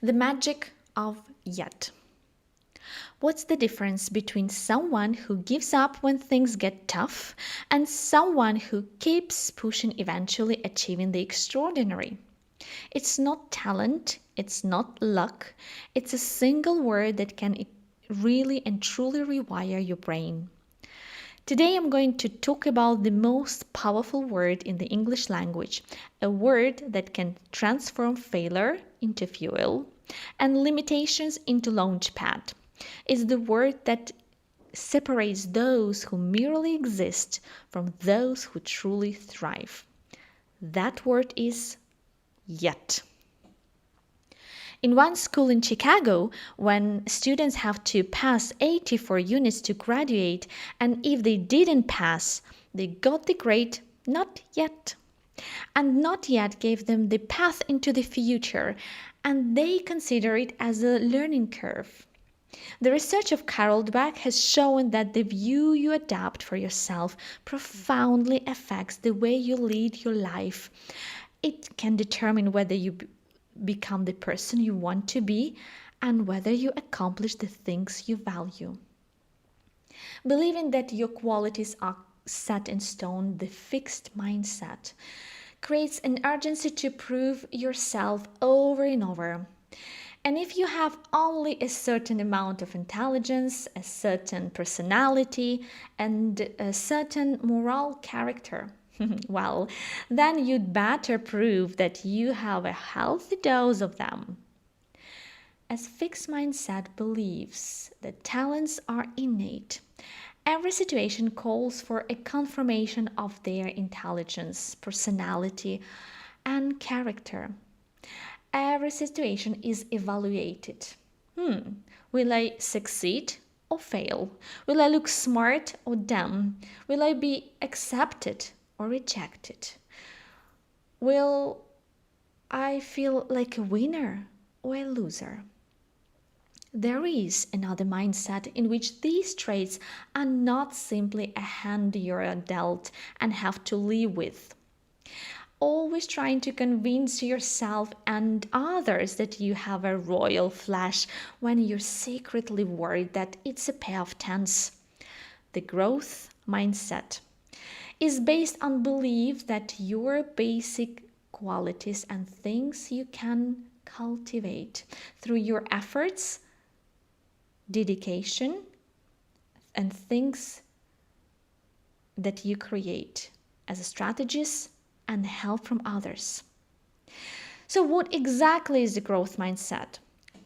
The magic of yet. What's the difference between someone who gives up when things get tough and someone who keeps pushing, eventually achieving the extraordinary? It's not talent, it's not luck, it's a single word that can really and truly rewire your brain. Today I'm going to talk about the most powerful word in the English language, a word that can transform failure into fuel and limitations into launchpad. It's the word that separates those who merely exist from those who truly thrive. That word is yet. In one school in Chicago, when students have to pass 84 units to graduate, and if they didn't pass, they got the grade not yet. And not yet gave them the path into the future, and they consider it as a learning curve. The research of Carol Dweck has shown that the view you adapt for yourself profoundly affects the way you lead your life. It can determine whether you become the person you want to be and whether you accomplish the things you value. Believing that your qualities are set in stone, the fixed mindset, creates an urgency to prove yourself over and over. And if you have only a certain amount of intelligence, a certain personality, and a certain moral character, well, then you'd better prove that you have a healthy dose of them. As fixed mindset believes that talents are innate, every situation calls for a confirmation of their intelligence, personality, and character. Every situation is evaluated. Will I succeed or fail? Will I look smart or dumb? Will I be accepted or rejected? Will I feel like a winner or a loser? There is another mindset in which these traits are not simply a hand you're dealt and have to live with. Always trying to convince yourself and others that you have a royal flash when you're secretly worried that it's a pair of tens. The growth mindset is based on belief that your basic qualities and things you can cultivate through your efforts, dedication, and things that you create as strategies and help from others. So, what exactly is the growth mindset?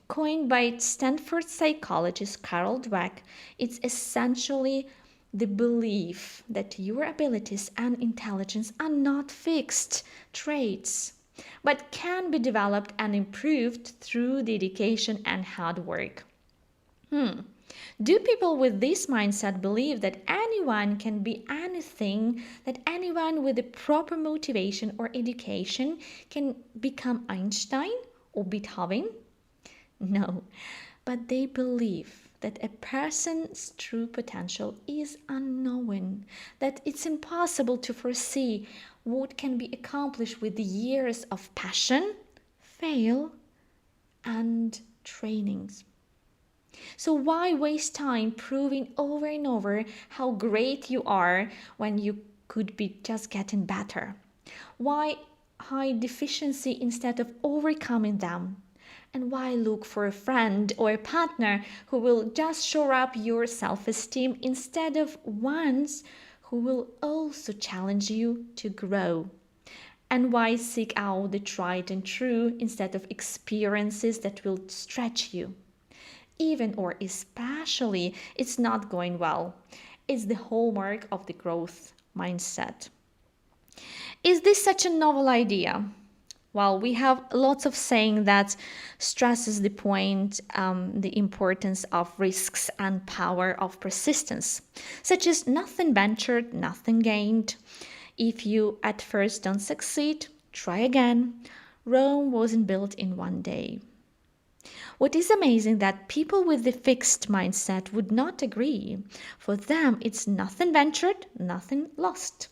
Coined by Stanford psychologist Carol Dweck, it's essentially the belief that your abilities and intelligence are not fixed traits, but can be developed and improved through dedication and hard work. Do people with this mindset believe that anyone can be anything, that anyone with the proper motivation or education can become Einstein or Beethoven? No, but they believe that a person's true potential is unknown, that it's impossible to foresee what can be accomplished with years of passion, fail, and trainings. So why waste time proving over and over how great you are when you could be just getting better? Why hide deficiency instead of overcoming them? And why look for a friend or a partner who will just shore up your self-esteem instead of ones who will also challenge you to grow? And why seek out the tried and true instead of experiences that will stretch you? Even or especially it's not going well. It's the hallmark of the growth mindset. Is this such a novel idea? Well, we have lots of saying that stresses the point, the importance of risks and power of persistence, such as nothing ventured, nothing gained. If you at first don't succeed, try again. Rome wasn't built in one day. What is amazing that people with the fixed mindset would not agree. For them, it's nothing ventured, nothing lost.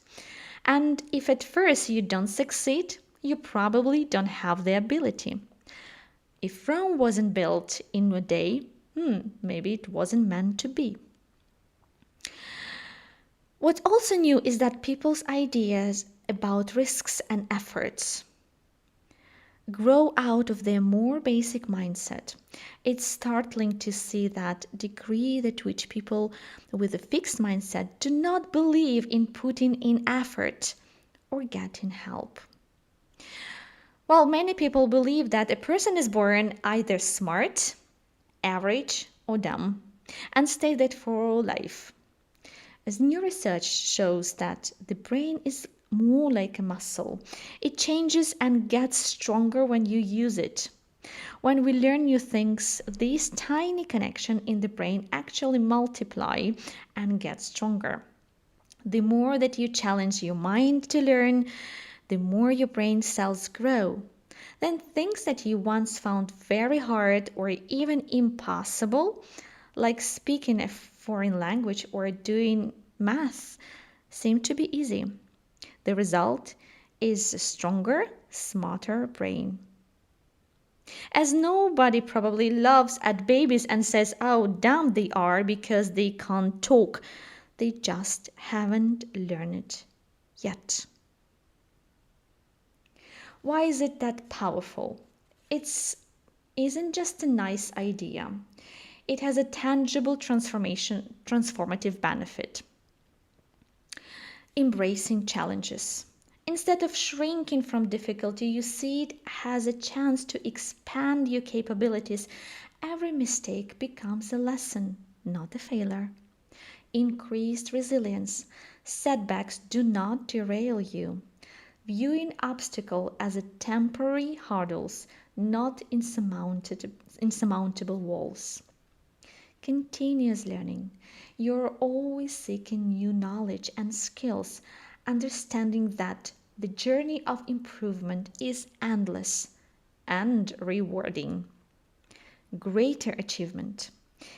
And if at first you don't succeed, you probably don't have the ability. If Rome wasn't built in a day, maybe it wasn't meant to be. What's also new is that people's ideas about risks and efforts grow out of their more basic mindset. It's startling to see that degree at which people with a fixed mindset do not believe in putting in effort or getting help. While many people believe that a person is born either smart, average, or dumb, and stay that for all life. As new research shows that the brain is more like a muscle. It changes and gets stronger when you use it. When we learn new things, these tiny connections in the brain actually multiply and get stronger. The more that you challenge your mind to learn, the more your brain cells grow. Then things that you once found very hard or even impossible, like speaking a foreign language or doing math, seem to be easy. The result is a stronger, smarter brain. As nobody probably loves at babies and says how dumb they are because they can't talk. They just haven't learned it yet. Why is it that powerful? It isn't just a nice idea. It has a tangible transformative benefit. Embracing challenges. Instead of shrinking from difficulty, you see it as a chance to expand your capabilities. Every mistake becomes a lesson, not a failure. Increased resilience. Setbacks do not derail you. Viewing obstacle as a temporary hurdles, not insurmountable walls. Continuous learning. You're always seeking new knowledge and skills, understanding that the journey of improvement is endless and rewarding. Greater achievement.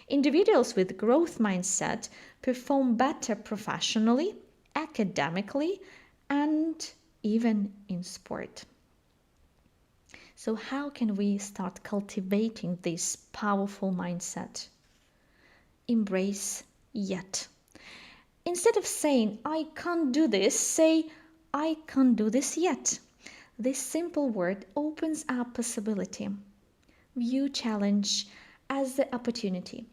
Individuals with growth mindset perform better professionally, academically, and even in sport. So how can we start cultivating this powerful mindset? Embrace yet. Instead of saying, I can't do this, say, I can't do this yet. This simple word opens up possibility. View challenge as the opportunity.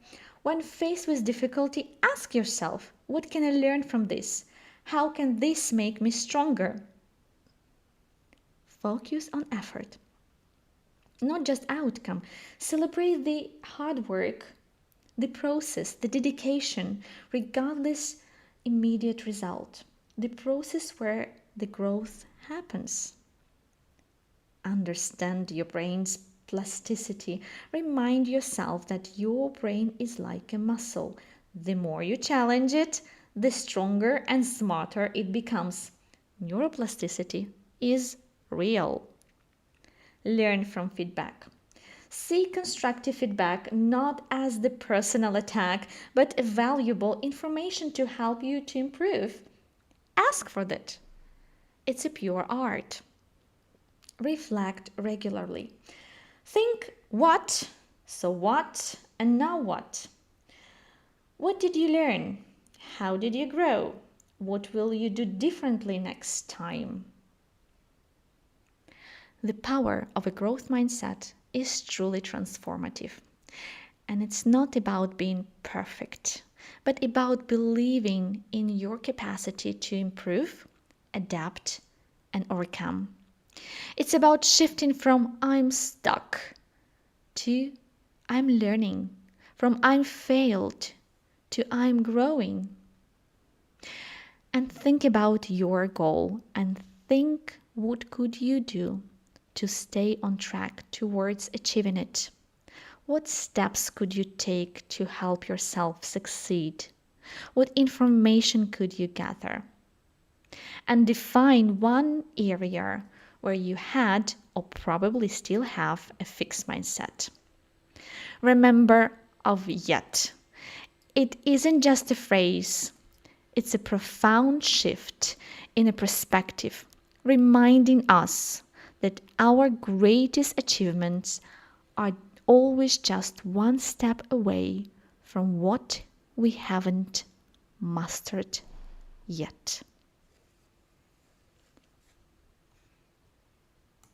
When faced with difficulty, ask yourself, what can I learn from this? How can this make me stronger? Focus on effort, not just outcome. Celebrate the hard work, the process, the dedication, regardless immediate result. The process where the growth happens. Understand your brain's plasticity. Remind yourself that your brain is like a muscle. The more you challenge it, the stronger and smarter it becomes. Neuroplasticity is real. Learn from feedback. See constructive feedback not as the personal attack, but a valuable information to help you to improve. Ask for that. It's a pure art. Reflect regularly. Think what, so what, and now what? What did you learn? How did you grow? What will you do differently next time? The power of a growth mindset is truly transformative. And it's not about being perfect, but about believing in your capacity to improve, adapt, and overcome. It's about shifting from I'm stuck to I'm learning, from I'm failed to I'm growing. And think about your goal and think what could you do to stay on track towards achieving it. What steps could you take to help yourself succeed? What information could you gather? And define one area where you had or probably still have a fixed mindset. Remember of yet. It isn't just a phrase, it's a profound shift in a perspective, reminding us that our greatest achievements are always just one step away from what we haven't mastered yet.